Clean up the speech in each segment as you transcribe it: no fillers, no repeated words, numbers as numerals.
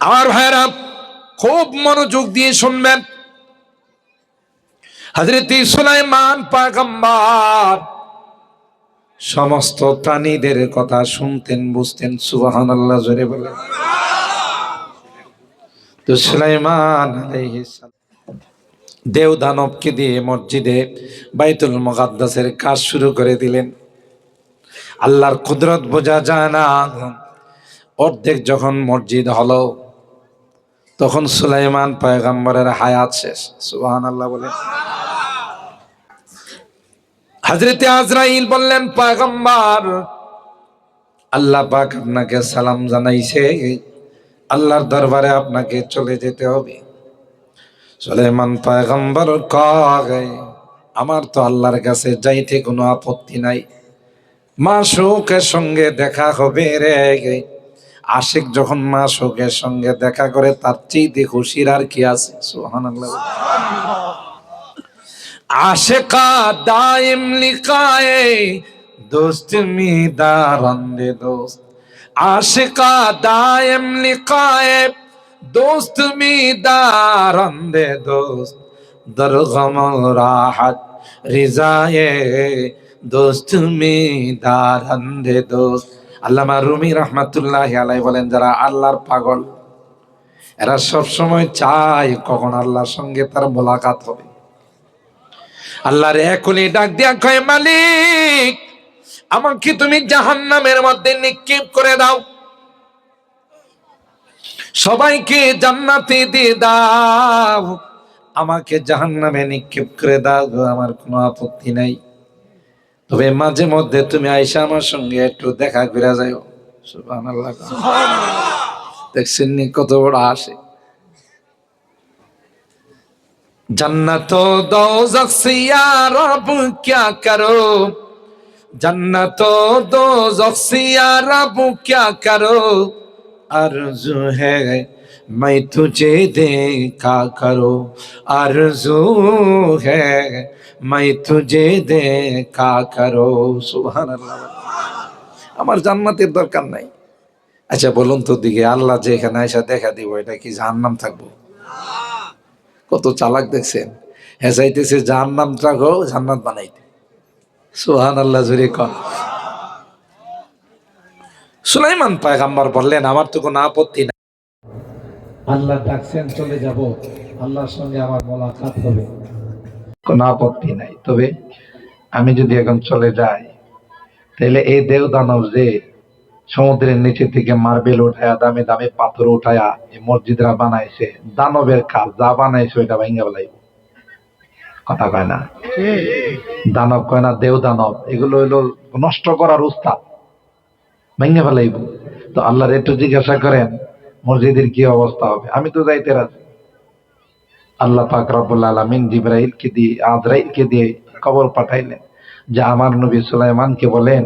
আমার ভাইরা খুব মনোযোগ দিয়ে শুনবেন। হযরত সুলাইমান পয়গম্বর সমস্ত প্রাণীদের কথা শুনতেন, বুঝতেন। সুবহানাল্লাহ জোরে বলেন। তো সুলাইমান আলাইহিস সালাম দেও দানবকে দিয়ে মসজিদে বাইতুল মুকাদ্দাসের কাজ শুরু করে দিলেন। আল্লাহর কুদরত বোঝা যায় না। অর্ধেক যখন মসজিদ হলো, তখন সুলাইমান পয়গম্বরের হায়াত শেষ। সুবহানাল্লাহ বলেন। হযরতে আজরাইল বললেন, পয়গম্বর আল্লাহ পাক আপনাকে সালাম জানাইছে, আল্লাহর দরবারে আপনাকে চলে যেতে হবে। সুলাইমান পয়গম্বর কয়, আমার তো আল্লাহর কাছে যাইতে কোনো আপত্তি নাই। মাশউকের সঙ্গে দেখা হবে রে। আশিক যখন মাশউকের সঙ্গে দেখা করে, তার চেয়ে খুশির আর কি আছে? সুবহানাল্লাহ। आशिका दाइम लिखाए दोस्त में दारंदे दोस्त, आशिका दाइम लिखाए दोस्त में दारंदे दोस्त, दरगम राहत रिजाए दोस्त में दारंदे दोस्त। আল্লামা রুমি রহমাতুল্লাহি আলাইহি বলেন, যারা আল্লাহর পাগল এরা সব সময় চায় কখন আল্লাহর সঙ্গে তার মোলাকাত হবে। আল্লাহর এখনই ডাক দিয়া কয়, মালিক আমাকে তুমি জাহান্নামের মধ্যে নিক্ষেপ করে দাও, সবাইকে জান্নাতে দিয়ে দাও, আমাকে জাহান্নামে নিক্ষেপ করে দাও, আমার কোনো আপত্তি নাই। তবে মাঝে মধ্যে তুমি আয়েশা আমার সঙ্গে একটু দেখা করে যাও। সুবহানাল্লাহ। দেখছেন নি কত বড় আসে। जन्नत दोज़ख से या रब क्या करो, जन्नत दोज़ख से या रब क्या करो, आरज़ू है मैं तुझे देखा करो, आरज़ू है मैं तुझे देखा करो। সুবহানাল্লাহ। আমার জান্নাতের দরকার নাই। আচ্ছা বলুন তো দিকে, আল্লাহ যে এখানে এসে দেখা দিব, এটা কি জাহান্নাম থাকবো? কত চালাক দেখছেন, হ্যাঁ চাইতেছে জাহান্নামটাকে জান্নাত বানাইতে। সুবহানাল্লাহ জোরে কন। সুলাইমান পয়গম্বর বললেন, আমার তো কোনো আপত্তি নাই, আল্লাহ ডাকছেন চলে যাব, আল্লাহর সঙ্গে আমার মোলাকাত হবে, কোনো আপত্তি নাই। তবে আমি যদি এখন চলে যাই, তাহলে এই দেও দানব যে সমুদ্রের নিচে থেকে মার্বেল উঠায়া দামে দামে পাথর উঠায়া এই মসজিদরা বানাইছে, দানবের কাজ যা বানাইছে ওইটা ভাঙা ফেলাইব। কথা কয় না, দানব কয় না, দেও দানব এগুলো হইলো নষ্ট করার উস্তাদ, ভেঙে ফেলাইব। তো আল্লাহর একটু জিজ্ঞাসা করেন মসজিদের কি অবস্থা হবে। আমি তো যাইতে রাজি। আল্লাহ পাক রব্বুল আলামিন জিবরাইলকে দিয়ে আজরাইলকে দিয়ে খবর পাঠাইলেন যে আমার নবী সুলাইমানকে বলেন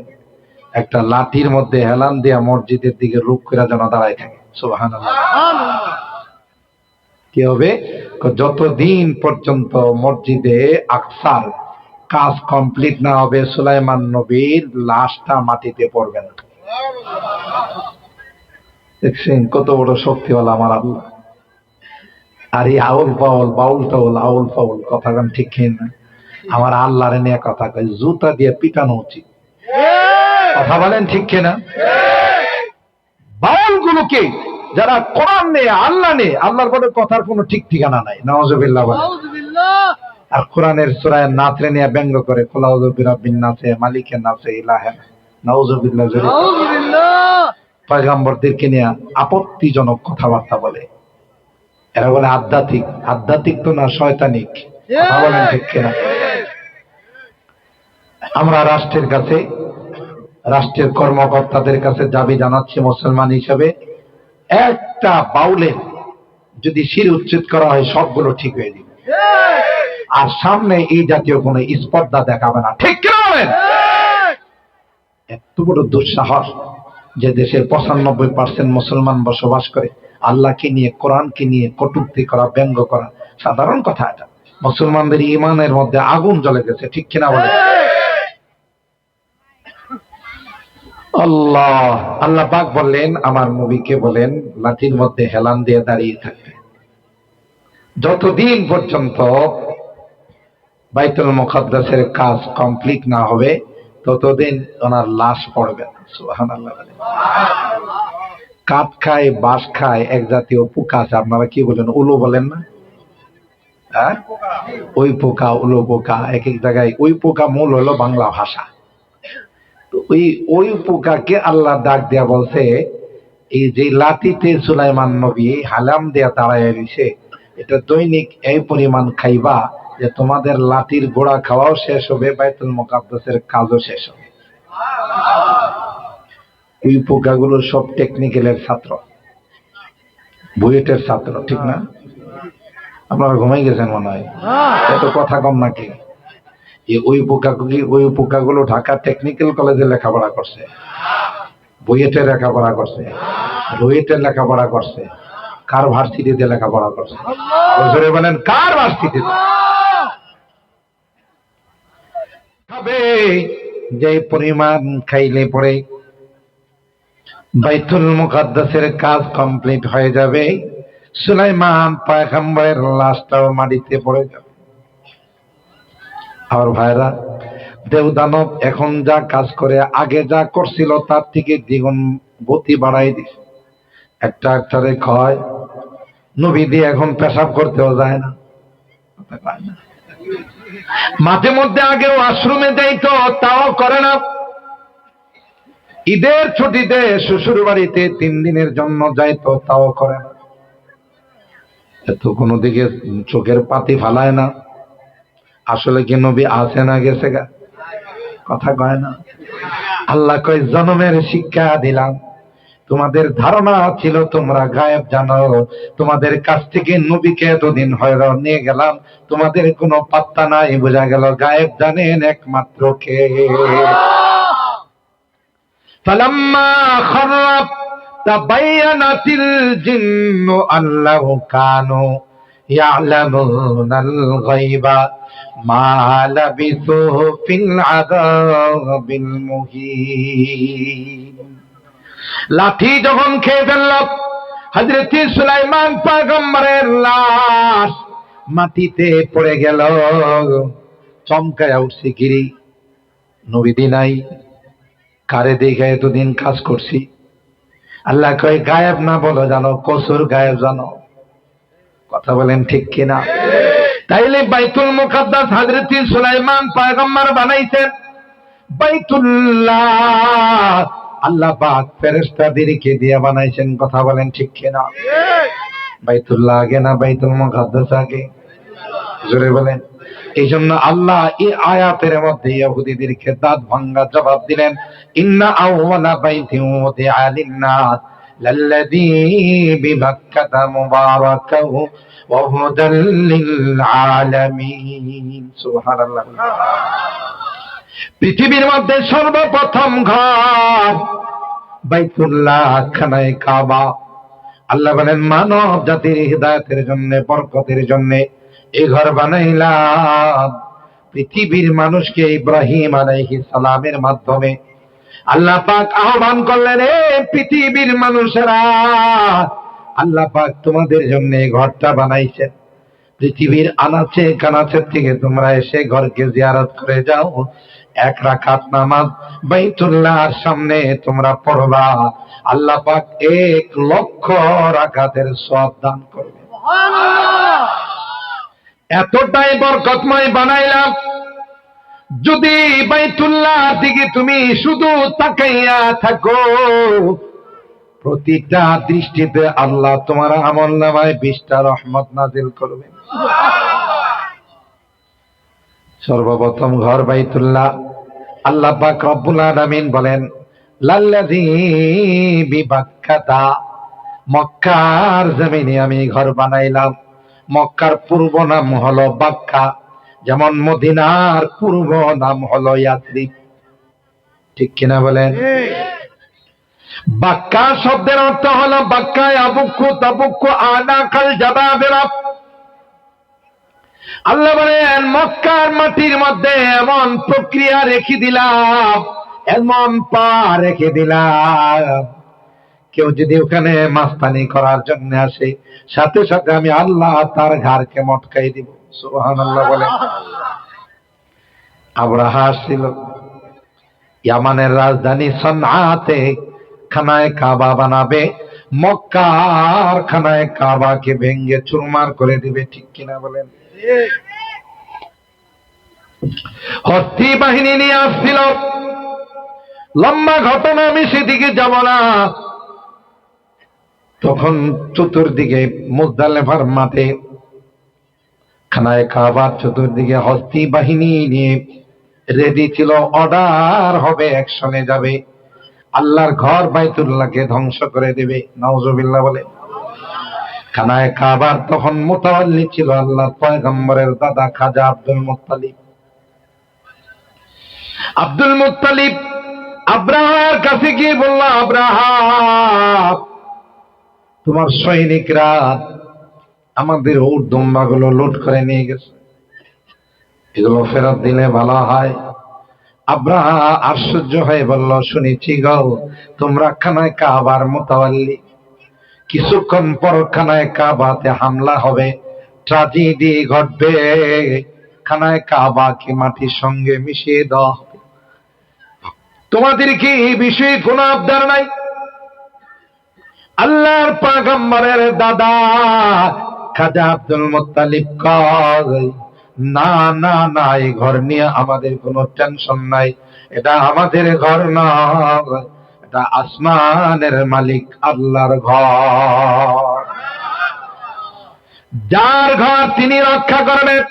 একটা লাঠির মধ্যে হেলান দিয়া মসজিদের দিকে রূপ করে যেন দাঁড়ায় থাকে। সুবহানাল্লাহ। কি হবে? যতদিন পর্যন্ত মসজিদে আকসার কাজ কমপ্লিট না হবে, সুলাইমান নবীর লাশটা মাটিতে পড়বে না। দেখছেন কত বড় শক্তিওয়ালা আমার আল্লাহ। আর এই আউল ফাউল বাউল টাউল আউল ফাউল কথা গান ঠিক না, আমার আল্লাহর নিয়ে কথা কয় জুতা দিয়ে পিটানো উচিত। কথা বলেন ঠিক কিনা? বাউল গুলোকে যারা কোরআন নিয়ে আল্লাহ নিয়ে, আল্লাহর বড় কথার কোনো ঠিক ঠিকানা নাই। নাউজুবিল্লাহ বলেন। আর কোরআনের সূরা নাসরে নিয়ে ব্যঙ্গ করে, কুল আউযু বিরাব্বিন নাসে মালিকের নাসে ইলাহে। নাউজুবিল্লাহ। পয়গম্বরদেরকে নিয়ে আপত্তিজনক কথাবার্তা বলে। এরা বলে আধ্যাত্মিক, আধ্যাত্মিক তো না শয়তানিক। কথা বলেন ঠিক কিনা? আমরা রাষ্ট্রের কাছে, রাষ্ট্রের কর্মকর্তাদের কাছে দাবি জানাচ্ছি মুসলমান হিসেবে, একটা বাউলের যদি শির উচ্ছেদ করা হয় সবগুলো ঠিক হয়ে যাবে। আর সামনে এই জাতীয় কোন স্পর্ধা দেখাবে না। ঠিক কিনা বলেন? এত বড় দুঃসাহস যে দেশের 95% মুসলমান বসবাস করে, আল্লাহকে নিয়ে কোরআনকে নিয়ে কটূক্তি করা, ব্যঙ্গ করা সাধারণ কথা। এটা মুসলমানদের ঈমানের মধ্যে আগুন জ্বলে গেছে। ঠিক কিনা বলেন? আল্লাহ আল্লাহ পাক বললেন আমার নবীকে বলেন লাঠির মধ্যে হেলান দিয়ে দাঁড়িয়ে থাকবে যতদিন পর্যন্ত বাইতুল মুকাদ্দাসের কাজ কমপ্লিট না হবে ততদিন ওনার লাশ পড়বে না। সুবহানাল্লাহ। কাঠ খায় বাঁশ খায় এক জাতীয় পোকা আছে, আপনারা কি বলেন উলো বলেন না? হ্যাঁ, ওই পোকা উলো পোকা এক এক জায়গায় ওই পোকা মূল হলো বাংলা ভাষা। তো ওই ওই পোকাকে আল্লাহ ডাক দেয়া বলছে এই যে লাঠিতে সুলাইমান নবী হালাম দেয়া দাঁড়ায় রয়েছে এটা দৈনিক এই পরিমাণ খাইবা যে তোমাদের লাঠির গোড়া খাওয়াও শেষ হবে, বাইতুল মুকাদ্দাসের কাজও শেষ হবে। ওই পোকাগুলো সব টেকনিক্যালের ছাত্র, বুয়েটের ছাত্র, ঠিক না? আপনারা ঘুমাই গেছেন মনে হয়, এত কথা কম নাকি? ওই পোকাগুলো ঢাকা টেকনিক্যাল কলেজে লেখাপড়া করছে, বুয়েটে লেখাপড়া করছে, রুয়েটে লেখাপড়া করছে, কার ভার্সিটিতে লেখাপড়া করছে? বলেন কার ভার্সিটিতে? খাবে যে পরিমাণ খাইলে পরে বাইতুল মুকাদ্দাসের কাজ কমপ্লিট হয়ে যাবে, সুলাইমান পয়গম্বরের লাশটাও মাটিতে পড়ে যাবে। আর ভাইরা, দেবদানব এখন যা কাজ করে আগে যা করছিল তার থেকে দ্বিগুণ গতি বাড়াই দিছে। একটা একটারে ক্ষয়, নবী দিয়ে এখন পেশাব করতেও যায় না। মাঝে মধ্যে আগে ওয়াশরুমে যাইতো, তাও করে না। ঈদের ছুটিতে শ্বশুর বাড়িতে 3 দিনের জন্য যাইতো, তাও করে না। এত কোনো দিকে চোখের পাতি ফালায় না। আসলে কি নবী আছে না গেছে গা? কথা কয় না। আল্লাহ কয় জন্মের শিক্ষা দিলাম, তোমাদের ধারণা ছিল তোমরা গায়েব জানো, তোমাদের কাছ থেকে নবীকে এতদিন হয়রান নিয়ে গেলাম, তোমাদের কোনো পাত্তা নাই, বোঝা গেল গায়েব জানেন একমাত্র কে। ফালাম্মা খারাব তাবায়ানাতিল জিন্নু আল্লাহু কানু ইয়ালামুনাল গায়বা মা লাবিসু ফিল আযাবিল মুহিন। লাঠি যখন খেয়ে ফেলল, হযরত সুলাইমান পয়গম্বরের লাশ মাটিতে পড়ে গেল। চমকায়া উঠছে, গিরি নবী নাই, কারে দেখে এতদিন কাজ করছি। আল্লাহ কয় গায়েব না বলো জানো, কসুর গায়েব জানো। কথা বলেন ঠিক কিনা? তাইলে বাইতুল মুকাদ্দাস হযরত সুলাইমান পয়গম্বর বানাইছেন। বাইতুল্লাহ আল্লাহ পাক ফেরেশতাদেরকে দিয়ে বানাইছেন। কথা বলেন ঠিক কিনা? বাইতুল্লাহ আগে না বাইতুল মুকাদ্দাস আগে? জোরে বলেন। এই জন্য আল্লাহ এই আয়াতের মধ্যে ইহুদিদেরকে দাঁত ভাঙ্গা জবাব দিলেন, ইন্না আউওয়ালা বাইতিন উদিআ লিন-নাস লাল্লাযী বিবাক্কাতা মুবারাকান ওয়া হুদাল লিল-আলামিন। সুবহানাল্লাহ। পৃথিবীর মধ্যে সর্বপ্রথম ঘর বাইতুল্লাহ, খানায়ে কাবা। আল্লাহ বলেন মানব জাতির হিদায়াতের জন্য, বরকতের জন্য এই ঘর বানাইলাম। পৃথিবীর মানুষকে ইব্রাহিম আলাইহিস সালামের মাধ্যমে আল্লাহ পাক আহ্বান করলেন, এ পৃথিবীর মানুষেরা, আল্লাহ পাক তোমাদের জন্য এই ঘরটা বানাইছেন। পৃথিবীর আনাচে কানাচের থেকে তোমরা এসে ঘরকে জিয়ারত করে যাও। 1 রাকাত নামাজ বাইতুল্লাহর সামনে তোমরা পড়বা, আল্লাহ পাক 1 লক্ষ রাকাতের সওয়াব দান করবে। সুবহানাল্লাহ। এতটাই বরকতময় বানাইলাম, যদি বাইতুল্লাহ দিকে তুমি শুধু তাকাইয়া থাকো, প্রতিটা দৃষ্টিতে আল্লাহ তোমার আমলনামায় 20টা রহমত নাজিল করবেন। সর্বপ্রথম ঘর বাইতুল্লাহ। আল্লাহ পাক রব্বুল আলামিন বলেন, লাল্লাযী বিবাক্কাতা, মক্কার জমিনে আমি ঘর বানাইলাম। মক্কার পূর্ব নাম হলো বাক্কা, যেমন মদিনার পূর্ব নাম হলো ইয়াসরিব। ঠিক কিনা বলেন? বাক্কা শব্দের অর্থ হলো বাক্কা আবুক্কু তাবুক্কু আনাকাল জাবাবিরা। আল্লাহ বলেন মক্কার মাটির মধ্যে এমন প্রক্রিয়া রেখে দিলাম, এমন পা রেখে দিলাম, কেউ যদি ওখানে মাস্তানি করার জন্য আসে, সাথে সাথে আমি আল্লাহ তার ঘাড়কে মটকাই দিব। সুবহানাল্লাহ বলে। আব্রাহা আসছিল ইয়ামানের রাজধানী সনআতে খানায় কাবা বানাবে, মক্কার খানায় কাবাকে ভেঙ্গে চুরমার করে দিবে। ঠিক কিনা বলেন? হস্তি বাহিনী নিয়ে আসছিল। লম্বা ঘটনা, আমি সেদিকে যাব না। তখন চতুর্দিকে মুজদালিফার মাঠে খানায় কাবার চতুর্দিকে হস্তি বাহিনী নিয়ে রেডি ছিল, অর্ডার হবে, অ্যাকশনে যাবে, আল্লাহর ঘর বাইতুল্লাহকে ধ্বংস করে দেবে। নাউজুবিল্লাহ বলে। খানায় কাবার তখন মুতাওয়াল্লি ছিল আল্লাহর পয়গম্বরের দাদা খাজা আব্দুল মুত্তালিব। আব্দুল মুত্তালিব আব্রাহার কাছে গিয়ে বলল, আব্রাহা, তোমার সৈনিকরা আমাদের উট দুম্বাগুলো লুট করে নিয়ে গেছে, এগুলো ফেরত দিলে ভালো হয়। আব্রাহা আশ্চর্য হয়ে বলল, শুনেছি গো তোমরা খানায় কাবার মুতাওয়াল্লি, কিছুক্ষণ পর খানায় কাবাতে হামলা হবে, ট্র্যাজেডি ঘটবে, খানায় কাবাকে মাটির সঙ্গে মিশিয়ে দেওয়া হবে, তোমাদের কি এই বিষয়ে কোনো আবদার নাই? আল্লাহর পয়গম্বরের দাদা খাজা আব্দুল মুত্তালিব কয়, না না না, এই ঘর নিয়ে আমাদের কোনো টেনশন নাই, এটা আমাদের ঘর নয়, এটা আসমানের মালিক আল্লাহর ঘর, যার ঘর তিনি রক্ষা করবেন,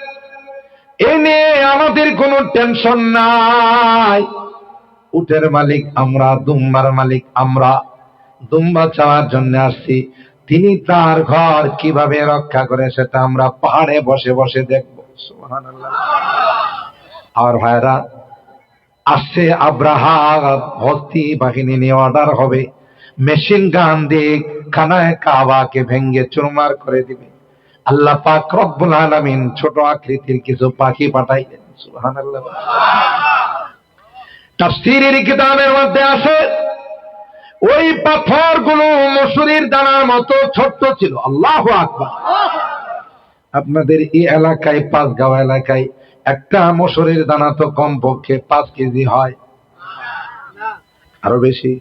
এ নিয়ে আমাদের কোনো টেনশন নাই। উটের মালিক আমরা, দুম্বার মালিক আমরা, দুম্বা চাওয়ার জন্য আসছি, তিনি তার ঘর কিভাবে রক্ষা করে সেটা আমরা পাহাড়ে বসে বসে দেখবো। সুবহানাল্লাহ। আর ভাইরা, আসছে আব্রাহা, হস্তি বাহিনী নিয়ে অর্ডার হবে, মেশিন গান দিয়ে খানায় কাবাকে ভেঙ্গে চুরমার করে দিবে। আল্লাহ পাক রব্বুল আলামিন ছোট আকৃতির কিছু পাখি পাঠাইলেন। সুবহানাল্লাহ। তাফসীরের কিতাবের মধ্যে আছে, ওই পাথরগুলো মসুরির দানার মতো ছোট্ট ছিল। আল্লাহু আকবার। আপনাদের এই এলাকায়, পাঁচগাঁও এলাকায় একটা মসুরির দানা তো কমপক্ষে 5 কেজি হয়, আরো বেশি।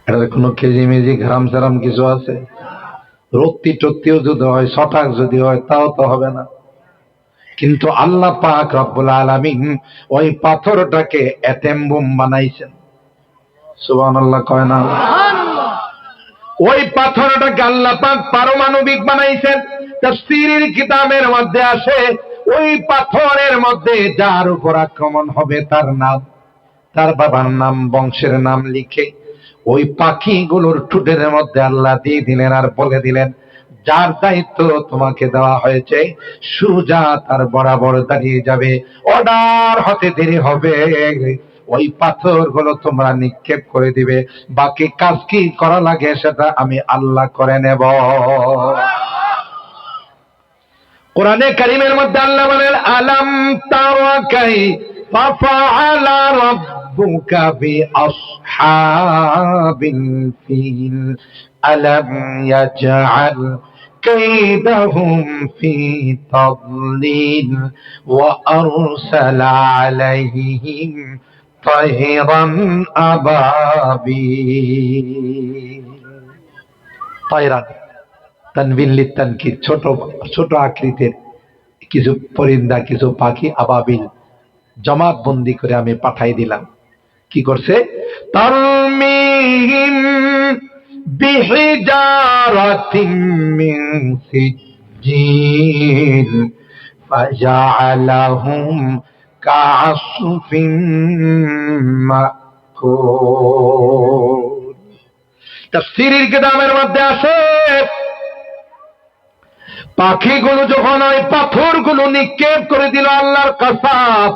এটার কোনো কেজি মেজি গ্রাম সারাম কিছু আছে? রত্তি টত্তিও যদি হয়, শটাক যদি হয়, তাও তো হবে না। কিন্তু আল্লাহ পাক রব্বুল আলামিন ওই পাথরটাকে এটেম বোম বানাইছেন। সুবহানাল্লাহ কয় না? ওই পাথরটাকে আল্লাহ পাক পারমাণবিক বানাইছেন। তাফসীরের কিতাবের মধ্যে আসে, ওই পাথরের মধ্যে যার উপর আক্রমণ হবে তার নাম, তার বাবার নাম, বংশের নাম লিখে ওই পাখিগুলোর ঠোঁটের মধ্যে আল্লাহ দিয়ে দিলেন, আর বলে দিলেন, যার দায়িত্ব তোমাকে দেওয়া হয়েছে সুজা তার বরাবর দাঁড়িয়ে যাবে, অর্ডার হতে দেরি হবে, ওই পাথরগুলো তোমরা নিক্ষেপ করে দিবে, বাকি কাজ কি করা লাগে সেটা আমি আল্লাহ করে নেব। কোরআনে কারীমের মধ্যে আল্লাহ বলেন, আলাম তারা কাইফা ফাআলা রাব্বুকা বিআসহাবিল ফিল আলাম ইয়াজআল কাইদাহুম ফি তাদলিল ওয়া আরসালা আলাইহিম তায়রান আবাবিল। তায়রান তানবিল লিতানকির, ছোট ছোট আকৃতির কিছু পরিন্দা, কিছু পাখি, আবাবিল, জমাত বন্দি করে আমি পাঠাই দিলাম। কি করছে? তারমিহিম বিহিজারাতিম মিন সিজ্জিল ফাজআলাহুম কাআসফিন মাকুল। তাফসীরের কিতাবের মধ্যে আছে, পাখিগুলো যখন ওই পাথরগুলো নিক্ষেপ করে দিল, আল্লাহর কসম,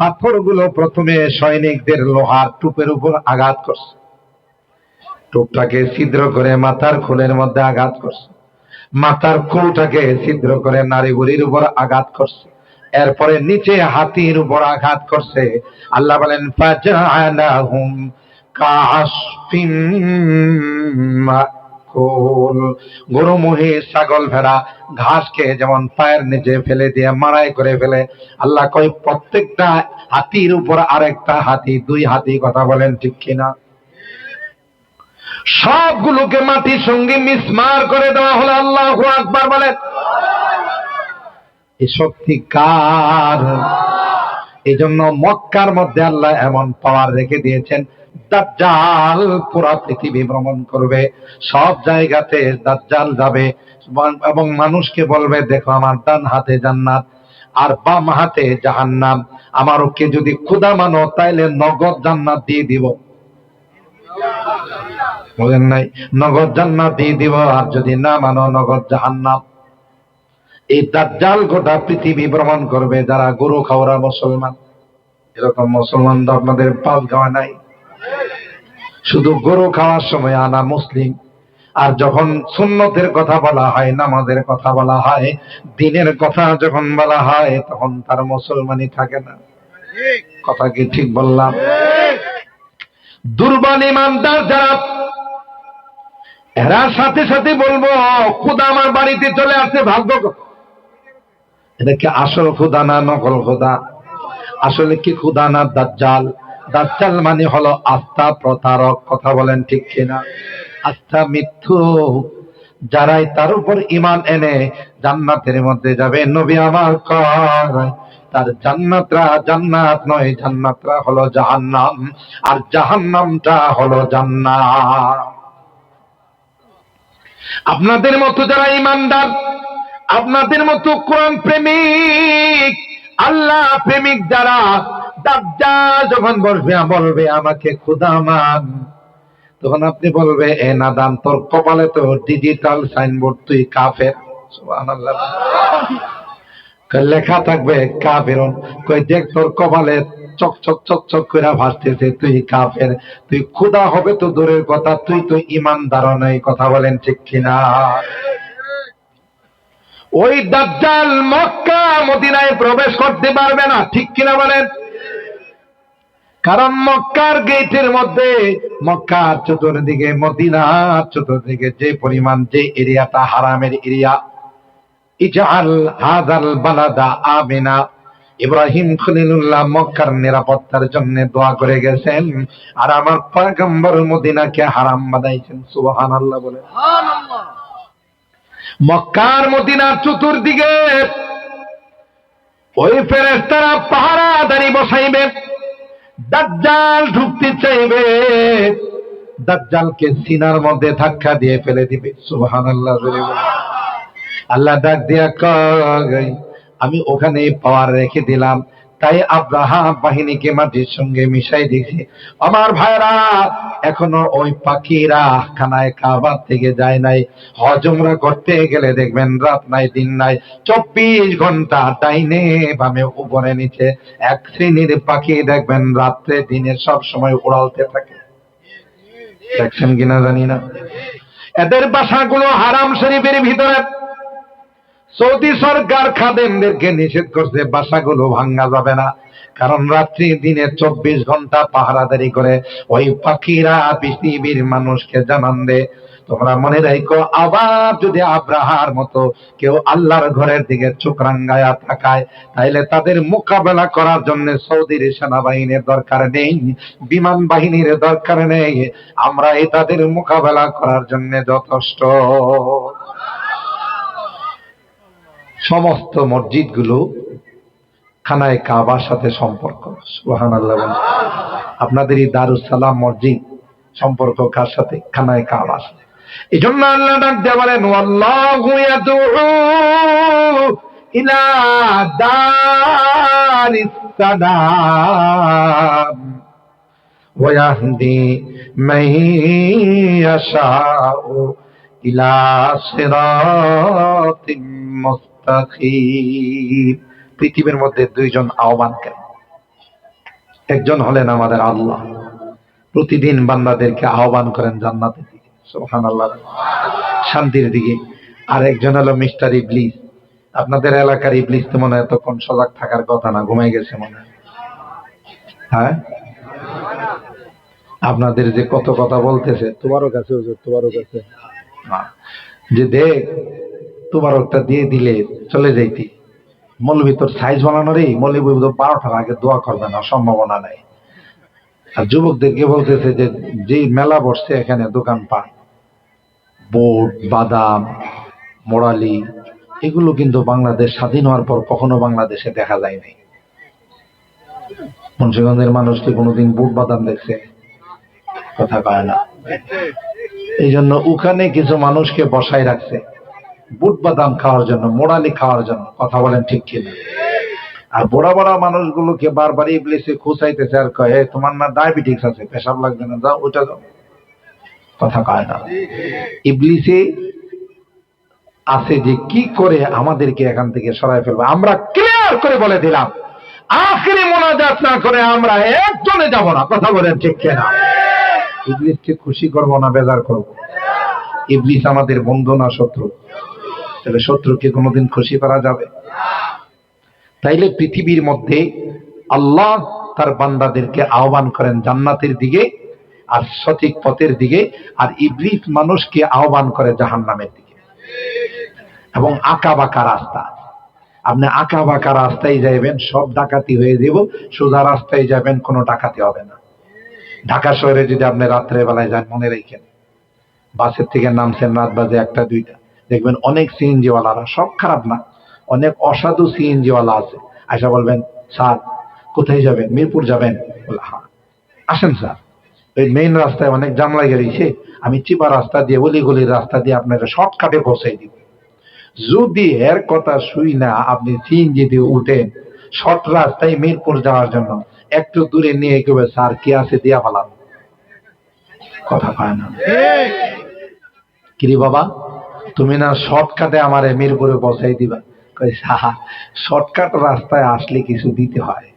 পাথরগুলো প্রথমে সৈনিকদের লোহার টুপের উপর আঘাত করছে, টুপটাকে ছিদ্র করে মাথার খুলের মধ্যে আঘাত করছে, মাথার খুলটাকে ছিদ্র করে নারী বুড়ির উপর আঘাত করছে, এরপরে নিচে হাতির উপর আঘাত করছে। আল্লাহ বলেন ফাজআলাহুম কাআসফিন মাকুল। গরু মহিষ ছাগল ভেড়া ঘাসকে যেমন পায়ের নিচে ফেলে দিয়ে মারাই করে ফেলে, আল্লাহ কয় প্রত্যেকটা হাতির উপর আরেকটা হাতি, দুই হাতি। কথা বলেন ঠিক কিনা? সবগুলোকে মাটির সঙ্গে মিসমার করে দেওয়া হলো। আল্লাহু আকবার বলেন। এই শক্তি কার? এই জন্য মক্কার মধ্যে আল্লাহ এমন পাওয়ার রেখে দিয়েছেন, দাজ্জাল পুরা পৃথিবী ভ্রমণ করবে, সব জায়গাতে দাজ্জাল যাবে এবং মানুষকে বলবে দেখো আমার ডান হাতে জান্নাত আর বাম হাতে জাহান্নাম, আমার ওকে যদি খোদা মানো তাইলে নগদ জান্নাত দিয়ে দিব। বলেন নাই? নগদ জান্নাত দিয়ে দিব, আর যদি না মানো নগদ জাহান্নাম। এই দাজ্জাল গোটা পৃথিবী ভ্রমণ করবে। যারা গরু খাওয়ারা মুসলমান, এরকম মুসলমান তো আপনাদের পাঁচ গাওয়া নাই। শুধু গরু খাওয়ার সময় আনা মুসলিম, আর যখন সুন্নতের কথা বলা হয়, নামাজের কথা বলা হয়, দিনের কথা যখন বলা হয়, তখন তার মুসলমানই থাকে না। কথা কি ঠিক বললাম? দুর্বল ইমানদার যারা, এরা সাথে সাথে বলবো খোদা আমার বাড়িতে চলে আসছে, ভাগ্য। এটা কি আসল খোদা না নকল খোদা? আসলে কি খোদা না দাজ্জাল? দাজ্জাল মানে হলো আস্থা প্রতারক। কথা বলেন ঠিক কিনা? আস্থা মিথ্যু। যারাই তার উপর ঈমান এনে জান্নাতের মধ্যে যাবে, নবী আমার কয় তার জান্নাতরা জান্নাত নয়, জান্নাতরা হলো জাহান্নাম, আর জাহান্নামটা হলো জান্নাত। আপনাদের মতো যারা ঈমানদার, আপনাদের মতো কোরআন প্রেমিক, আল্লাহ প্রেমিক যারা, দাজ্জাল যখন বলবে আমাকে খোদা মান, তখন আপনি বলবে এ নাদান, তোর কপালে তো ডিজিটাল সাইনবোর্ড, তুই কাফের। সুবহানাল্লাহ। লেখা থাকবে কাফেরুন। কই দেখ তোর কপালে চকচক চকচক করে ভাসতেছে, তুই কাফের। তুই খোদা হবে তো দূরের কথা, তুই তো ঈমানদার নই। কথা বলেন ঠিক কিনা? ওই দাজ্জাল মক্কা মদিনায় প্রবেশ করতে পারবে না। ঠিক কিনা বলেন? কারণ মক্কার গেটের মধ্যে, মক্কার চতুর্দিকে, মদিনার চতুর্দিকে যে পরিমাণ, যে এরিয়াটা হারামের এরিয়া, ইজআল হাযাল বালাদা আমিনা। ইব্রাহিম খলিলুল্লাহ মক্কার নিরাপত্তার জন্য দোয়া করে গেছেন, আর আমার পয়গম্বর মদিনাকে হারাম বানাইছেন। সুবহানাল্লাহ বলে। মক্কার মদিনার চতুর্দিকে ওই ফেরেশতারা পাহারাদারি বসাইবে। দাজ্জাল ঢুকতে চাইবে, দাজ্জালকে সিনার মধ্যে ধাক্কা দিয়ে ফেলে দিবে। সুবহানাল্লাহ। আল্লাহ ডাক দিয়া কয় আমি ওখানে পাওয়ার রেখে দিলাম, তাই আব্রাহা বাহিনীকে মাটির সঙ্গে মিশাই দিয়েছি। আমার ভাইরা, এখনো ওই পাখিরা খানায় কাবা থেকে যায় নাই। হজ উমরা করতে গেলে দেখবেন রাত নাই দিন নাই, 24 ঘন্টা ডাইনে বামে উপরে নিচে এক শ্রেণীর পাখি দেখবেন রাত্রে দিনে সব সময় উড়ালতে থাকে। দেখছেন কিনা জানি না। এদের বাসাগুলো হারাম শরীফের ভিতরে। সৌদি সরকার খাদেমদেরকে নিষেধ করছে, বাসাগুলো ভাঙ্গা যাবে না, কারণ রাত্রি দিনে 24 ঘন্টা পাহারাদারি করে ওই পাখিরা পৃথিবীর মানুষকে জানান দে। তোমরা মনে রাখো, আবার যদি আব্রাহার মতো কেউ আল্লাহর ঘরের দিকে চোখ রাঙ্গায়া তাকায়, তাইলে তাদের মোকাবেলা করার জন্য সৌদির সেনাবাহিনীর দরকার নেই, বিমান বাহিনীর দরকার নেই, আমরাই তাদের মোকাবেলা করার জন্য যথেষ্ট। সমস্ত মসজিদগুলো খানায় কাবার সাথে সম্পর্ক। সুবহানাল্লাহ। আপনাদের এই দারুস সালাম মসজিদ সম্পর্ক কার সাথে? খানায় কাবার। এই জন্য আল্লাহ ডাক দিয়ে বলেন ওয়াল্লাহু ইয়াদউ ইলা দারিস সালাম ওয়া ইয়াহদি মান ইয়াশাউ ইলা সিরাতিম মুস্তাকিম। পৃথিবীর মধ্যে দুইজন আহ্বানকারী, একজন হলেন আমাদের আল্লাহ, প্রতিদিন বান্দাদেরকে আহ্বান করেন জান্নাতের দিকে, সুবহানাল্লাহ, শান্তির দিকে। আর একজন হলো মিস্টার ইবলিস, আপনাদের এলাকার ইবলিস তো মনে হয় এতক্ষণ সজাগ থাকার কথা না, ঘুমাই গেছে মনে হয়। হ্যাঁ, আপনাদের যে কত কথা বলতেছে, তোমারও কাছে হুজুর, তোমারও কাছে না, যে দেখ তোমারটা দিয়ে দিলে চলে যাইতি। মৌলবী তোর সাইজ বানানোরই, মৌলবী তো 12টার আগে দোয়া করবে না, সম্ভাবনা নাই। আর যুবকদেরকে বলতেছে যে যে মেলা বসছে এখানে দোকানপাট, বুট, বাদাম, মোড়ালি, এগুলো কিন্তু বাংলাদেশ স্বাধীন হওয়ার পর কখনো বাংলাদেশে দেখা যায় নাই। মুন্সিগঞ্জের মানুষ কি কোনোদিন বুট বাদাম দেখছে? কথা কয় না। এই জন্য ওখানে কিছু মানুষকে বসায় রাখছে বুট বাদাম খাওয়ার জন্য, মোড়ালি খাওয়ার জন্য। কথা বলেন ঠিক কিনা? আর বড় বড় মানুষগুলোকে বারবার ইবলিসে খুঁচাইতেছে আর কয়, "এ, তোমার না ডায়াবেটিস আছে, পেশাব লাগবে না, যাও ওটা যাও।" কথা কয় না। ইবলিসে আছে যে কি করে আমাদেরকে এখান থেকে সরাই ফেলবে। আমরা ক্লিয়ার করে বলে দিলাম, আখেরি মোনাজাত না করে আমরা একজনে যাব না। কথা বলেন ঠিক কিনা? ইবলিসকে খুশি করবো না বেজার করবো? ইবলিস আমাদের বন্ধু না শত্রু? তাহলে শত্রুকে কোনোদিন খুশি করা যাবে? তাইলে পৃথিবীর মধ্যে আল্লাহ তার বান্দাদেরকে আহ্বান করেন জান্নাতের দিকে আর সঠিক পথের দিকে, আর ইবলিস মানুষকে আহ্বান করে জাহান্নামের দিকে। এবং আঁকা বাঁকা রাস্তা, আপনি আঁকা বাঁকা রাস্তায় যাইবেন, সব ডাকাতি হয়ে যাব। সোজা রাস্তায় যাবেন, কোনো ডাকাতি হবে না। ঢাকা শহরে যদি আপনি রাত্রে বেলায় যান, মনে রাখেন, বাসের থেকে নামছেন রাত বাজে 1টা 2টা, দেখবেন অনেক সিএনজি ওয়ালারা, সব খারাপ না, অনেক অসাধু সিএনজি ওয়ালা আছে। আয়সা বলবেন, স্যার কোথায় যাবেন? মিরপুর যাবেন? বলে, হ্যাঁ আসেন স্যার, ওই মেইন রাস্তায় অনেক জাম লাগে রয়েছে, আমি চিপা রাস্তা দিয়ে, অলিগলির রাস্তা দিয়ে আপনাকে শর্টকাটে পৌঁছাই দিব। যদি এর কথা শুই না আপনি সিএনজি দিয়ে উঠেন শর্ট রাস্তায় মিরপুর যাওয়ার জন্য, একটু দূরে নিয়ে কেবে, স্যার কি আছে দিয়া ফেলাম। কথা পায় না। কিরে বাবা, তুমি না শর্টকাটে আমারে মিরপুরে পৌঁছাই দিবা? কই, সাহা, শর্টকাট রাস্তায় আসলে কিছু দিতে হয়।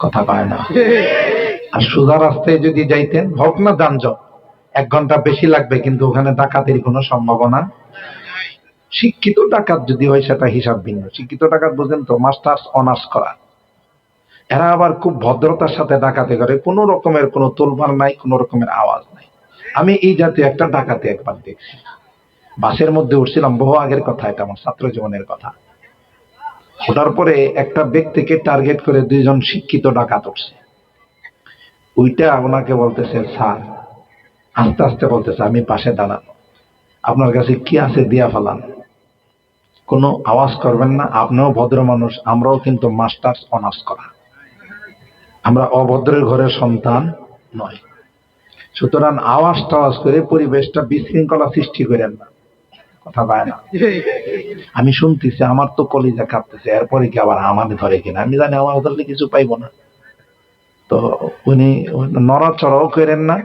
কথা পায় না। আর সোজা রাস্তায় যদি যাইতেন, হোক না যানজট, 1 ঘন্টা বেশি লাগবে, কিন্তু ওখানে ডাকাতির কোনো সম্ভাবনা। শিক্ষিত ডাকাত যদি হয় সেটা হিসাব ভিন্ন। শিক্ষিত ডাকাত বুঝেন তো, মাস্টার্স অনার্স করা, এরা আবার খুব ভদ্রতার সাথে ডাকাতি করে, কোনো রকমের কোনো তোলপাড় নাই, কোনো রকমের আওয়াজ নাই। আমি এই জাতীয় একটা ডাকাতি একবার দেখছি। বাসের মধ্যে উঠছিলাম, বহু আগের কথা, এটা আমার ছাত্র জীবনের কথা। ওঠার পরে একটা ব্যক্তিকে টার্গেট করে 2জন শিক্ষিত ডাকাত উঠছে। ওইটা ওনাকে বলতেছে, স্যার, আস্তে আস্তে বলতেছে, আমি পাশে দাঁড়ানো, আপনার কাছে কি আছে দিয়া ফেলান, কোনো আওয়াজ করবেন না। আপনিও ভদ্র মানুষ, আমরাও কিন্তু মাস্টার্স অনার্স করা, আমরা অভদ্রের ঘরের সন্তান নয়। সুতরাং আওয়াজ টাওয়াজ করে পরিবেশটা বিশৃঙ্খলা সৃষ্টি করেন না। কথা পায় না। আমি শুনতেছি, আমার তো কলিজা কাঁপতেছে, এরপরে কি আবার আমার ধরে কিনা, আমি জানি আমার ধরলে কিছু পাইবো না। তো উনি নড়াচড়াও করেন না,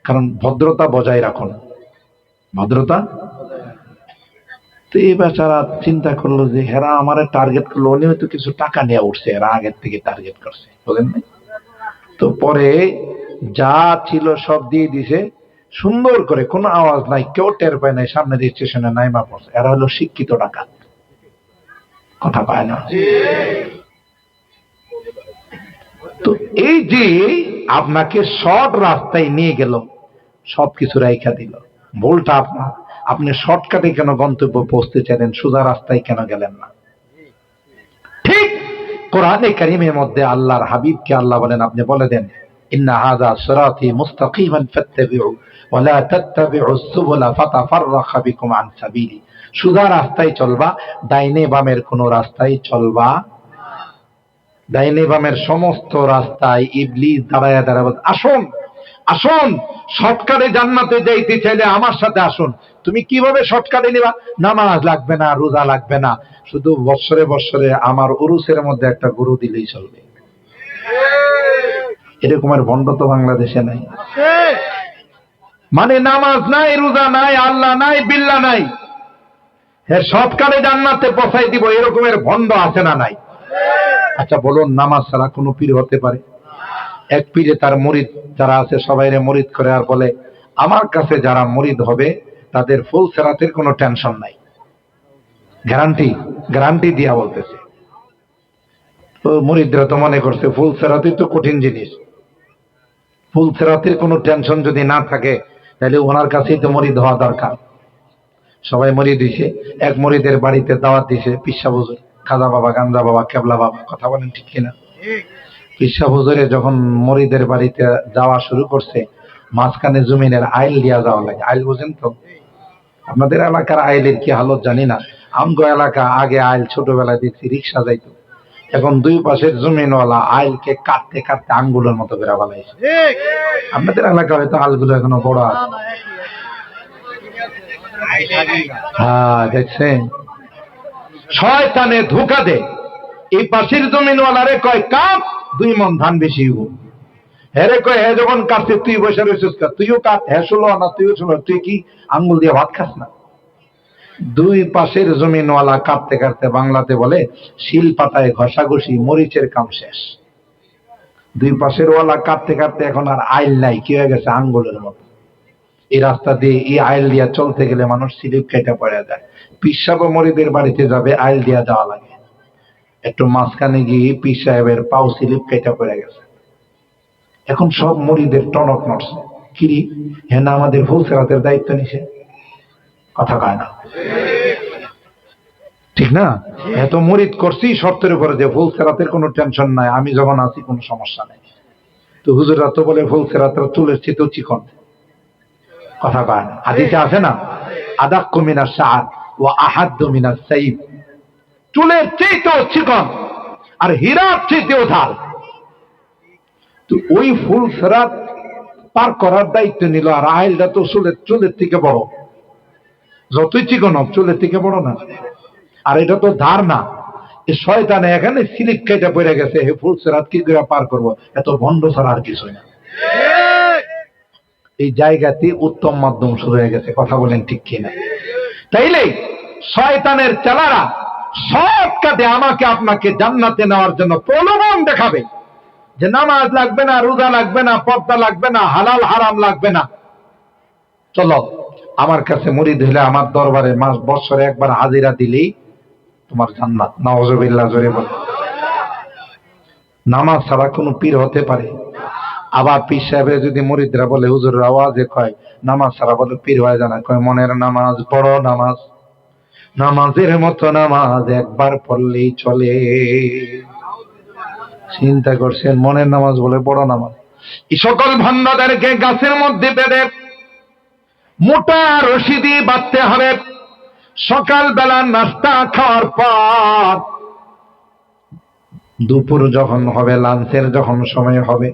কারণ ভদ্রতা বজায় রাখুন, ভদ্রতা। তো এই বেচারা চিন্তা করলো যে হেরা আমারে টার্গেট করলো, উনি হয়তো কিছু টাকা নিয়ে উঠছে, এরা আগের থেকে টার্গেট করছে, বলেন না? তো পরে যা ছিল সব দিয়ে দিছে সুন্দর করে, কোনো আওয়াজ নাই, কেউ টের পায় নাই, সামনের স্টেশনে নাইমা পড়ছে। এরা হলো শিক্ষিত ডাকাত। কথা পায় না। তো এই যে আপনাকে শর্ট রাস্তায় নিয়ে গেল, সবকিছু রাইখা দিল, ভুলটা আপনার। আপনি শর্টকাটে কেন গন্তব্য পৌঁছতে চাইলেন, সোজা রাস্তায় কেন গেলেন না? ঠিক কোরআনে কারীমের মধ্যে আল্লাহর হাবিবকে আল্লাহ বলেন, আপনি বলে দেন, ইন্না হাযা সিরাতী মুস্তাকিমান ফাত্তাবিউ ওয়া লা তাত্তাবিউস সুবুলা ফাতাফাররাকা বিকুম আন সাবিলি। সোজা রাস্তায় চলবা, ডাইনে বামের কোন রাস্তায় চলবা। ডাইনে বামের সমস্ত রাস্তায় ইবলিস দাঁড়ায় দাঁড়ায়, আসুন আসুন, শর্টকাটে জান্নাতে যাইতে চাইলে আমার সাথে আসুন। তুমি কিভাবে শর্টকাটে নিবা? নামাজ লাগবে না, রোজা লাগবে না, শুধু বৎসরে বৎসরে আমার উরুসের মধ্যে একটা গরু দিলেই চলবে। এরকমের ভণ্ড তো বাংলাদেশে নাই। মানে নামাজ নাই, রোজা নাই, আল্লাহ নাই, বিল্লাহ নাই, হ্যাঁ শর্টকাটে জান্নাতে পৌঁছাই দিব, এরকমের ভণ্ড আছে না নাই? আচ্ছা বলুন, নামাজ ছাড়া কোনো পীর হতে পারে? এক পীরে তার মুরিদ যারা আছে সবাইরে মুরিদ করে আর বলে, আমার কাছে যারা মুরিদ হবে তাদের ফুল সেরাতের কোনো টেনশন নাই। গ্যারান্টি, গ্যারান্টি দিয়া বলতেছে। তো মুরিদরা তো মনে করছে ফুল সেরাতি তো কঠিন জিনিস, ফুল সেরাতির কোনো টেনশন যদি না থাকে তাহলে ওনার কাছেই তো মরিদ হওয়া দরকার। সবাই মরিদ দিছে। এক মরিদের বাড়িতে দাওয়াত দিছে পিসা হুজুর, খাজা বাবা, গাঞ্জা বাবা, কেবলা বাবা, কথা বলেন ঠিক কিনা? পিসা হুজুরে যখন মরিদের বাড়িতে যাওয়া শুরু করছে, মাঝখানে জমিনের আইল দিয়া যাওয়া লাগে। আইল বুঝেন তো? আপনাদের এলাকার আইলের কি হালত জানি না, আমগো এলাকা আগে আইল ছোটবেলায় দেখছি রিক্সা যাইতো, এখন দুই পাশের জমিনওয়ালা আইলকে কাটতে কাটতে আঙ্গুলের মতো বেড়া বানাইছে। আপনাদের এলাকা হয়তো আলগুলো এখনো বড় আছে। হ্যাঁ, দেখছেন শয়তানে ধোঁকা দে। এই পাশের জমিনওয়ালারে কয় কাপ, 2 মণ ধান বেশি হইব। হেরে কয় হে যখন কাটছে তুই বসে রয়েছিস, তুইও কাট, হ্যাঁ ষোলো আনা তুইও ষোলো, তুই কি আঙ্গুল দিয়ে ভাত খাস না? দুই পাশের জমিনওয়ালা কাটতে কাটতে বাংলাতে বলে শিল পাতায় ঘষাঘষি, মরিচের কাম শেষ। দুই পাশের ওয়ালা কাটতে কাটতে এখন আর আইল নাই, কি হয়ে গেছে আঙ্গুলের মতো। এই রাস্তা দিয়ে এই আইল দিয়া চলতে গেলে মানুষ স্লিপ কেটে পড়ে যায়। পীর সাহেব মরিদের বাড়িতে যাবে, আইল দিয়া যাওয়া লাগে, একটু মাঝখানে গিয়ে পীর সাহেবের পাও স্লিপ কেটে পড়ে গেছে। এখন সব মরিদের টনক নড়ছে, কিরি হ্যাঁ না আমাদের ফুলসেরাতের দায়িত্ব নিছে, কথা কয় না ঠিক না? এত মরিদ করছি শর্তের উপরে যে ফুলসেরাতের কোনো টেনশন নাই, আমি যখন আছি কোনো সমস্যা নাই। তো হুজুররা তো বলে ফুলসেরাতের চুলের চেয়েও চিকন, কথা কয় না? হাদিসে আছে না, আদাক্কু মিনাশ শাআর ওয়া আহাদ্দু মিনাস সাইফ, চুলের চেয়েও চিকন আর হীরার চেয়েও ধার। তো ওই ফুলসেরাত পার করার দায়িত্ব নিল, আর আইলটা তো চুলের থেকে বড়, যতই চিকন হোক চুলের থেকে বড় না। আর এটা তো ধার না, এই শয়তানে এখানে স্লিপ কেটে পড়ে গেছে, হে ফুলসেরাত কি করে পার করবো? এত ভণ্ড ছাড়া আর কিছুই না। এই জায়গাতে উত্তম মাধ্যম শুরু হয়ে গেছে, কথা বলেন ঠিক কিনা? তাইলে শয়তানের চালারা শর্টকাটে আমাকে আপনাকে জান্নাতে নেওয়ার জন্য প্রলোভন দেখাবে যে নামাজ লাগবে না, রোজা লাগবে না, পর্দা লাগবে না, হালাল হারাম লাগবে না, চলো আমার কাছে মুরিদ হইলে আমার দরবারে বছরে একবার হাজিরা দিলেই তোমার জান্নাত। নাউজুবিল্লাহ, জোরে বল। নামাজ ছাড়া কোনো পীর হতে পারে? আবার পীর সাহেবের যদি মুরিদরা বলে, হুজুর আওয়াজে কয় নামাজ ছাড়া বলে পীর হয়ে জানা, কয় মনের নামাজ বড় নামাজ, নামাজের মতো নামাজ একবার পড়লেই চলে। চিন্তা করছেন, মনের নামাজ বলে বড় নামাজ। এই সকল ভণ্ডদেরকে গাছের মধ্যে বেঁধে মোটা রশি দিয়ে বাঁধতে হবে। সকালবেলা নাস্তা খাওয়ার পর দুপুর যখন হবে, লাঞ্চের যখন সময় হবে,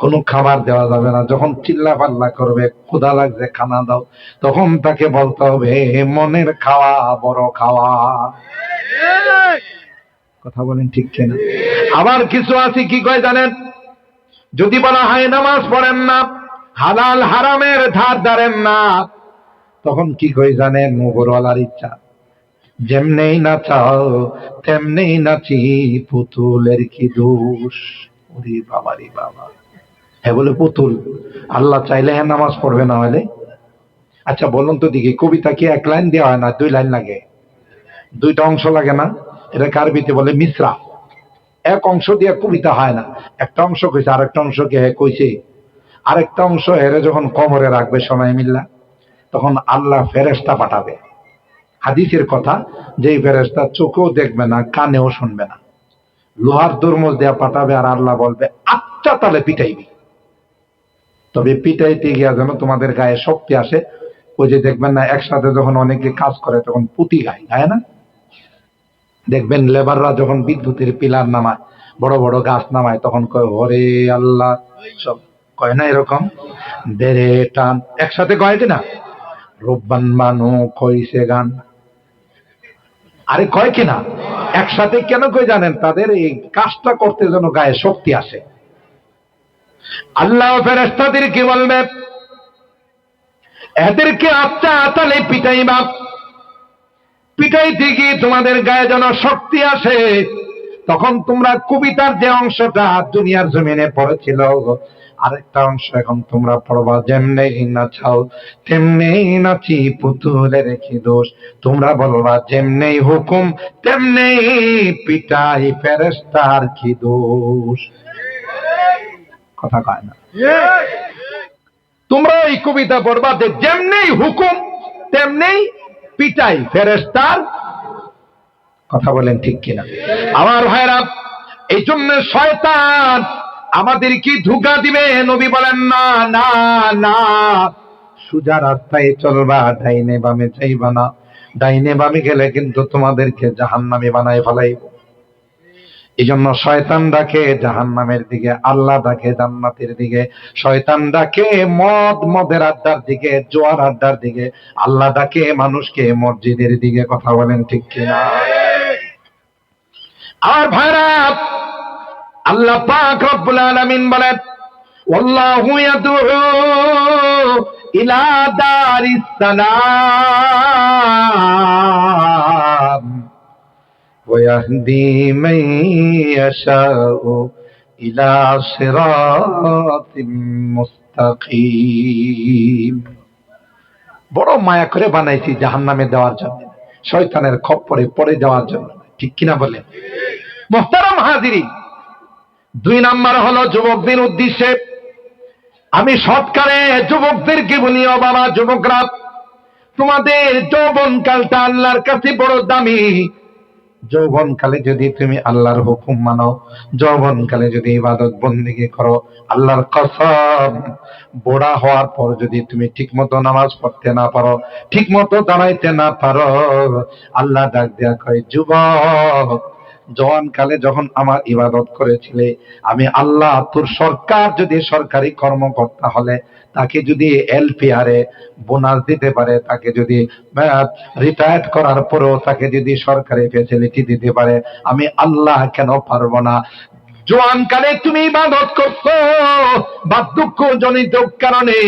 কোনো খাবার দেওয়া যাবে না। যখন চিল্লা পাল্লা করবে ক্ষুধা লাগছে খানা দাও, তখন তাকে বলতে হবে মনের খাওয়া বড় খাওয়া, কথা বলেন ঠিক কিনা? আবার কিছু আছে কি কয় জানেন, যদি বলা হয় নামাজ পড়েন না, হালাল হারামের ধার ধারেন না, তখন কি কই জানেন? উপরওয়ালার ইচ্ছা, যেমনেই নাচাও তেমনেই নাচি, পুতুলের কি দোষ। ওরে বাবা রে বাবা, হ্যাঁ বলে পুতুল, আল্লাহ চাইলে হ্যাঁ নামাজ পড়বে, না হলে? আচ্ছা বলুন তো দেখি, কবিতা কি 1 লাইন দেওয়া হয় না 2 লাইন লাগে? 2টা অংশ লাগে না? এটা আরবিতে বলে মিসরা। এক অংশ দিয়ে কবিতা হয় না, একটা অংশ কইছে, আরেকটা অংশকে হ্যাঁ কইছে, আরেকটা অংশ হেরে যখন কবরে রাখবে সময় মিল্লা, তখন আল্লাহ ফেরেশতা পাঠাবে। হাদিসের কথা, যেই ফেরেশতা চোখেও দেখবে না, কানেও শুনবে না, লোহার দুর্মুজ দেয়া পাঠাবে, আর আল্লাহ বলবে আচ্ছা তাহলে পিটাইবি। তবে পিটাইতে গিয়া যেন তোমাদের গায়ে শক্তি আসে। ওই যে দেখবেন না, একসাথে যখন অনেকে কাজ করে তখন পুঁতি গায় না? দেখবেন লেবাররা যখন বিদ্যুতের পিলার নামায়, বড় বড় গাছ নামায়, তখন কয় হরে আল্লাহ, সব কয় না এরকম? বেড়ে টান একসাথে কয় কিনা? রব্বান বানু কইছে গান, আরে কয় কিনা? একসাথে কেন কই জানেন? তাদের এই কাজটা করতে যেন গায়ে শক্তি আসে। আল্লাহ ফেরেশতাদের কি বলবে? এদেরকে আচ্ছা তাহলে পিটাইবা, পিটাইতে গিয়ে তোমাদের গায়ে যেন শক্তি আসে, তখন তোমরা কবিতার যে অংশটা দুনিয়ার জমিনে পড়েছিল, আরেকটা অংশ এখন তোমরা পড়বা, যেমনে নাচাও তেমনি নাচি পুতুলের কি দোষ। তোমরা বলবা যেমনি হুকুম তেমনি পিটাই ফেরেশতার কি দোষ। কথা কয় না। তোমরা এই কবিতা পড়বা যে যেমনি হুকুম তেমনি পিটাই ফেরেশতার। কথা বলেন ঠিক কিনা? আমার ভাইরা, এই জন্য শয়তান আমাদের কি ধোঁকা দিবে? নবী বলেন না না না, সোজা রাস্তায় চলবা, ডাইনে বামে যাইবা না। ডাইনে বামে গেলে কিন্তু তোমাদেরকে জাহান্নামী বানায় ফেলাইব। এই জন্য শয়তান ডাকে জাহান্নামের দিকে, আল্লাহ ডাকে জান্নাতের দিকে। শয়তান ডাকে মদের আড্ডার দিকে, জোয়ার আড্ডার দিকে। আল্লাহ ডাকে মানুষকে মসজিদের দিকে। কথা বলেন ঠিক কিনা? আর ভাইরা, আল্লাহ পাক রব্বুল আলামিন বলেন, ওয়াল্লাহু ইয়াদউ ইলা দারিস সালাম ওয়া ইয়াহদি মান ইয়াশাউ ইলা সিরাতিম মুস্তাকিম। বড় মায়া করে বানাইছি জাহান্নামে দেওয়ার জন্য, শয়তানের খপ্পরে পড়ে যাওয়ার জন্য। ঠিক কিনা বলেন? মুহতারাম হাজিরিন, 2 নাম্বার হলো যুবকদের উদ্দেশ্যে আমি সৎকারে যুবকদেরকে বলি, ও বাবা যুবকরা, তোমাদের যৌবনকালটা আল্লাহর কাছে বড় দামি। যৌবনকালে যদি তুমি আল্লাহর হুকুম মানো, যৌবনকালে যদি ইবাদত বন্দেগী করো, আল্লাহর কসম, বুড়া হওয়ার পর যদি তুমি ঠিক মতো নামাজ পড়তে না পারো, ঠিক মতো দাঁড়াইতে না পারো, আল্লাহ ডাক দেয়া কয়, যুবক, জওয়ানকালে যখন আমার ইবাদত করেছিলে, আমি আল্লাহ তোর সরকার যদি সরকারি কর্মকর্তা হলে তাকে যদি এলপিআরে বোনাস দিতে পারে, তাকে যদি রিটায়ার্ড করার পরেও তাকে যদি সরকারি ফ্যাসিলিটি দিতে পারে, আমি আল্লাহ কেন পারবো না? জওয়ানকালে তুমি ইবাদত করছো, বার্ধক্য জনিত কারণে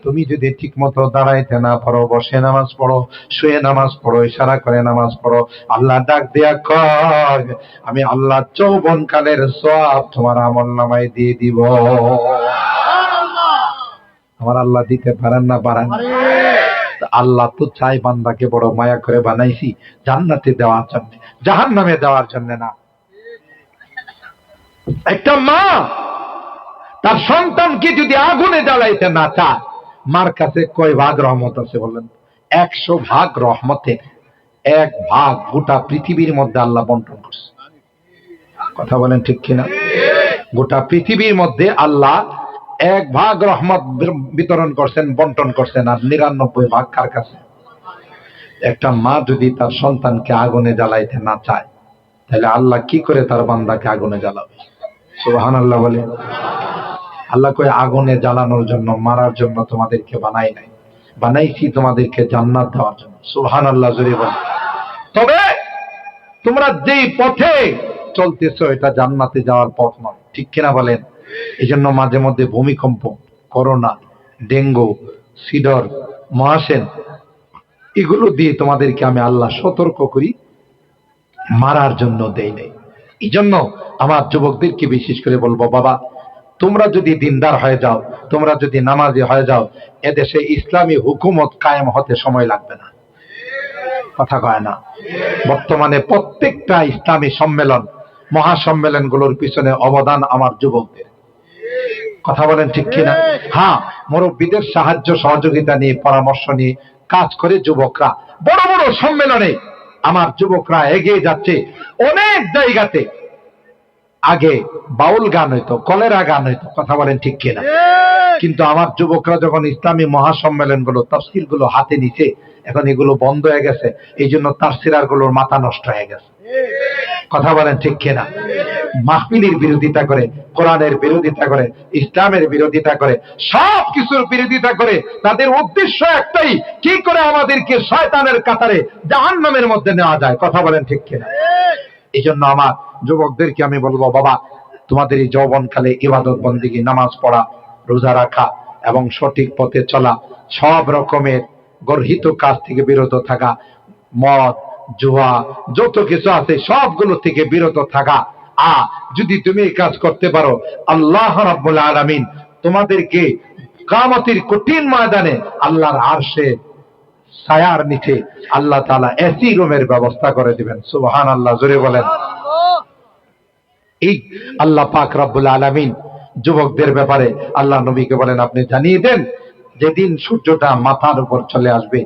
তুমি যদি ঠিক মতো দাঁড়াইতে না পারো, বসে নামাজ পড়ো, শুয়ে নামাজ পড়ো, ইশারা করে নামাজ পড়ো, আল্লাহ ডাক দেয়া কয়, আমি আল্লাহ যৌবনকালের সওয়াব তোমার আমলনামায় দিয়ে দিব। আমার আল্লাহ দিতে পারেন না পারেন? আল্লাহ তো চাই বান্দাকে বড় মায়া করে বানাইছি জান্নাতে দেওয়ার জন্য, জাহান্নামে দেওয়ার জন্য না। একটা মা তার সন্তানকে যদি আগুনে জ্বালাইতে না চায়, মার কাছে কয় ভাগ রহমত আছে বলেন? 100 ভাগ রহমতের 1 ভাগ গোটা পৃথিবীর মধ্যে আল্লাহ বন্টন করছে। কথা বলেন ঠিক কিনা? গোটা পৃথিবীর মধ্যে আল্লাহ 1 ভাগ রহমত বিতরণ করছেন, বন্টন করছেন। আর 99 ভাগ কার কাছে? একটা মা যদি তার সন্তানকে আগুনে জ্বালাইতে না চায়, তাহলে আল্লাহ কি করে তার বান্দাকে আগুনে জ্বালাবে? সুবহানাল্লাহ বলে। আল্লাহ কয়, আগুনে জ্বালানোর জন্য, মারার জন্য তোমাদেরকে বানাই নাই, বানাইছি তোমাদেরকে জান্নাত দেওয়ার জন্য। সুবহানাল্লাহ জোরে বলে। তবে তোমরা যেই পথে চলতেছো এটা জান্নাতে যাওয়ার পথ নয়। ঠিক কিনা বলেন? এই জন্য মাঝে মধ্যে ভূমিকম্প, করোনা, ডেঙ্গু, সিডর, মহাসেন, এগুলো দিয়ে তোমাদেরকে আমি আল্লাহ সতর্ক করি, মারার জন্য দেই নাই। এই জন্য আমার যুবকদেরকে বিশেষ করে বলবো, বাবা, তোমরা যদি দিনদার হয়ে যাও, তোমরা যদি নামাজি হয়ে যাও, এদেশে ইসলামী হুকুমত কায়েম হতে সময় লাগবে না। কথা কয় না? বর্তমানে প্রত্যেকটা ইসলামী সম্মেলন, মহাসম্মেলন গুলোর পিছনে অবদান আমার যুবকদের। কথা বলেন ঠিক কিনা? হ্যাঁ, মুরব্বীদের সাহায্য সহযোগিতা নিয়ে, পরামর্শ নিয়ে কাজ করে যুবকরা বড় বড় সম্মেলনে আমার যুবকরা এগিয়ে যাচ্ছে। অনেক জায়গাতে আগে বাউল গান হইতো, কলেরা গান হইতো। কথা বলেন ঠিক কিনা? কিন্তু আমার যুবকরা যখন ইসলামী মহাসম্মেলন গুলো, তাফসীর গুলো হাতে নিছে, এখন এগুলো বন্ধ হয়ে গেছে। এই জন্য তাফসীরার গুলোর মাথা নষ্ট হয়ে গেছে। কথা বলেন ঠিক কিনা? মাহফিলের বিরোধিতা করে, কোরআনের বিরোধিতা করে, ইসলামের বিরোধিতা করে, সব কিছুর বিরোধিতা করে। তাদের উদ্দেশ্য একটাই, কি করে আমাদেরকে শয়তানের কাতারে, জাহান্নামের মধ্যে নেওয়া যায়। কথা বলেন ঠিক কিনা? এই জন্য আমার যুবকদেরকে আমি বলবো, বাবা, তোমাদের এই যৌবনকালে ইবাদত বন্দেগী, নামাজ পড়া, রোজা রাখা এবং সঠিক পথে চলা, সব রকমের গর্হিত কাজ থেকে বিরত থাকা, মদ, জুয়া, যত কিছু আছে সবগুলো থেকে বিরত থাকা। যদি তুমি এই কাজ করতে পারো, আল্লাহ রাব্বুল আলামিন তোমাদেরকে কিয়ামতের কঠিন ময়দানে আল্লাহর আরশে ছায়ার নিচে আল্লাহ তাআলা এসি রুমের ব্যবস্থা করে দিবেন। সুবহানাল্লাহ, জোরে বলেন। এই আল্লাহ পাক রব্বুল আলামিন যুবকদের ব্যাপারে আল্লাহ নবীকে বলেন, আপনি জানিয়ে দেন যেদিন সূর্যটা মাথার উপর চলে আসবে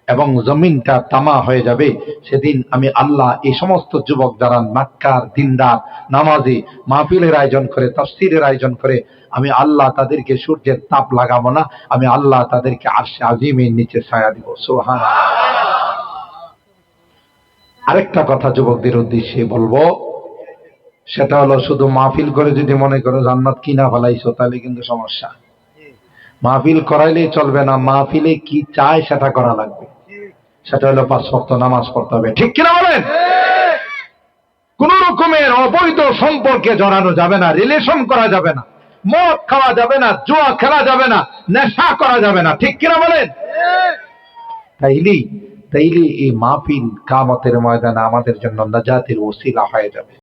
এবং জমিনটা তামা হয়ে যাবে, সেদিন আমি আল্লাহ এই সমস্ত যুবক যারা নাক্কার, দিনদার, নামাজি, মাহফিলের আয়োজন করে, তাফসীরের আয়োজন করে, আমি আল্লাহ তাদেরকে সূর্যের তাপ লাগাবো না, আমি আল্লাহ তাদেরকে আরশে আজিমের নিচে ছায়া দিব। সুবহানাল্লাহ। আরেকটা কথা যুবকদের উদ্দেশ্যে বলবো, সেটা হলো শুধু মাহফিল করে যদি মনে করো জান্নাত কিনা ফেলাইছো, তাহলে কিন্তু সমস্যা। মাহফিল করাইলেই চলবে না, মাহফিলে কি চায় সেটা করা লাগবে। সেটা হলো 5 ওয়াক্ত নামাজ পড়তে হবে, ঠিক কিনা বলেন? কোন রকমের অবৈধ সম্পর্কে জড়ানো যাবে না, রিলেশন করা যাবে না, মদ খাওয়া যাবে না, জুয়া খেলা যাবে না, নেশা করা যাবে না, ঠিক কিনা বলেন? তাইলে এই মাহফিল কিয়ামতের ময়দানে আমাদের জন্য নাজাতের ওসিলা হয়ে যাবে।